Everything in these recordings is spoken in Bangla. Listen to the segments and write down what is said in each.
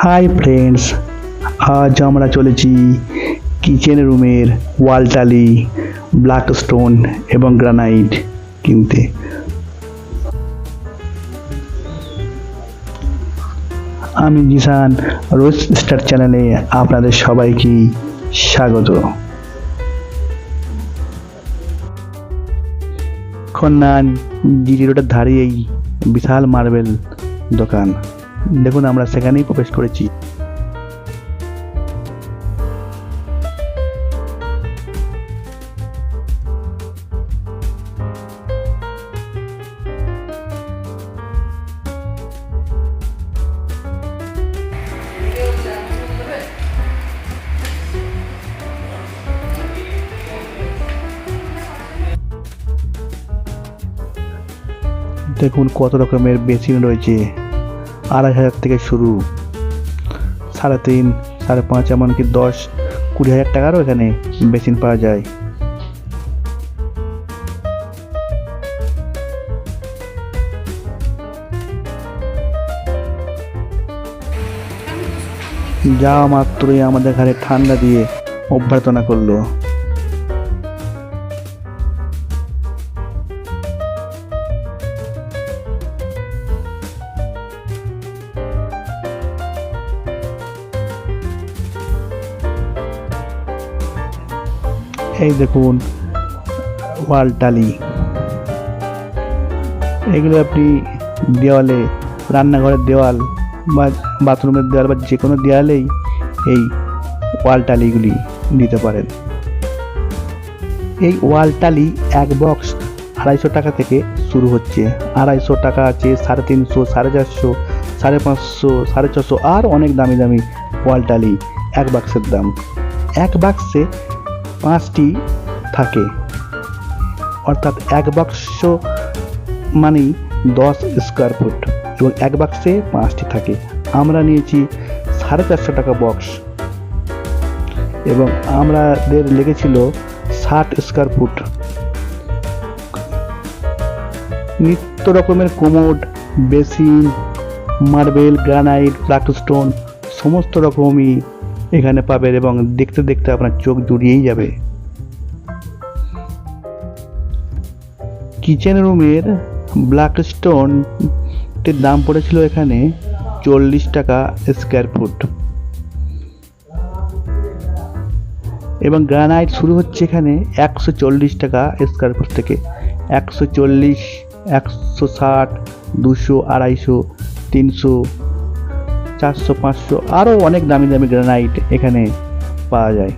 হাই ফ্রেন্ডস, আজ আমরা চলেছি কিচেন রুমের ওয়াল টালি, ব্ল্যাক স্টোন এবং গ্রানাইট কিনতে। আমি জিসান, রোজ স্টার চ্যানেলে আপনাদের সবাইকে স্বাগত। খন্নান জিটি রোডের ধারে এই বিশাল মার্বেল দোকান, দেখুন আমরা সেখানেই প্রবেশ করেছি। দেখুন কত রকমের বেসিন রয়েছে, 2,500 থেকে শুরু, 3.5, 5.5, এমনকি 10-20 হাজার টাকারও এখানে বেসিন পাওয়া যায়। যাওয়া মাত্রই আমাদের ঘরে ঠান্ডা দিয়ে অভ্যর্থনা করলো। এই দেখুন ওয়াল টালি, এগুলো আপনি দেওয়ালে, রান্নাঘরের দেওয়াল বা বাথরুমের দেওয়াল বা যে কোনো দেওয়ালেই এই ওয়াল টালিগুলি দিতে পারেন। এই ওয়াল টালি এক বক্স 250 টাকা থেকে শুরু হচ্ছে। 250 টাকা আছে, 350, 450, 550, 450, আর অনেক দামি দামি ওয়াল টালি এক বাক্সের দাম। এক বাক্সে 5টি থাকে, অর্থাৎ এক বাক্স মানেই 10 স্কোয়ার ফুট এবং এক বাক্সে 5টি থাকে। আমরা নিয়েছি 450 টাকা বক্স এবং আমাদের লেগেছিল 60 স্কোয়ার ফুট। নিত্য রকমের commode, basin, marble, granite, black stone সমস্ত রকমই এখানে পাবেন এবং দেখতে দেখতে আপনার চোখ জুড়িয়েই যাবে। কিচেন রুমের ব্ল্যাক স্টোনের দাম পড়েছিল এখানে 40 টাকা স্কোয়ার ফুট এবং গ্রানাইট শুরু হচ্ছে এখানে 140 টাকা স্কোয়ার ফুট থেকে। 140, 160, 200, 250, 300, 400, 500, আরও অনেক দামি দামি গ্রানাইট এখানে পাওয়া যায়।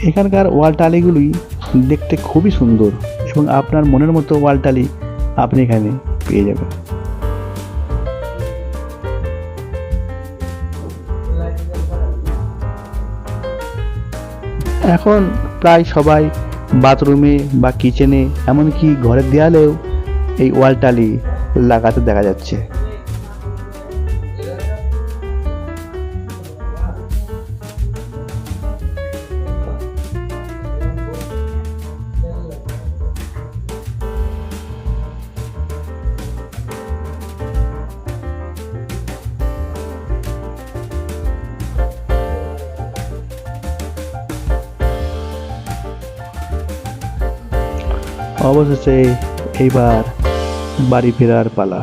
এখানকার ওয়াল টালিগুলি দেখতে খুবই সুন্দর এবং আপনার মনের মতো ওয়াল টালি আপনি এখানে পেয়ে যাবেন। এখন প্রায় সবাই বাথরুমে বা কিচেনে, এমনকি ঘরের দেয়ালেও এই ওয়াল টালি লাগাতে দেখা যাচ্ছে। অবশেষে এইবার বাড়ি ফেরার পালা।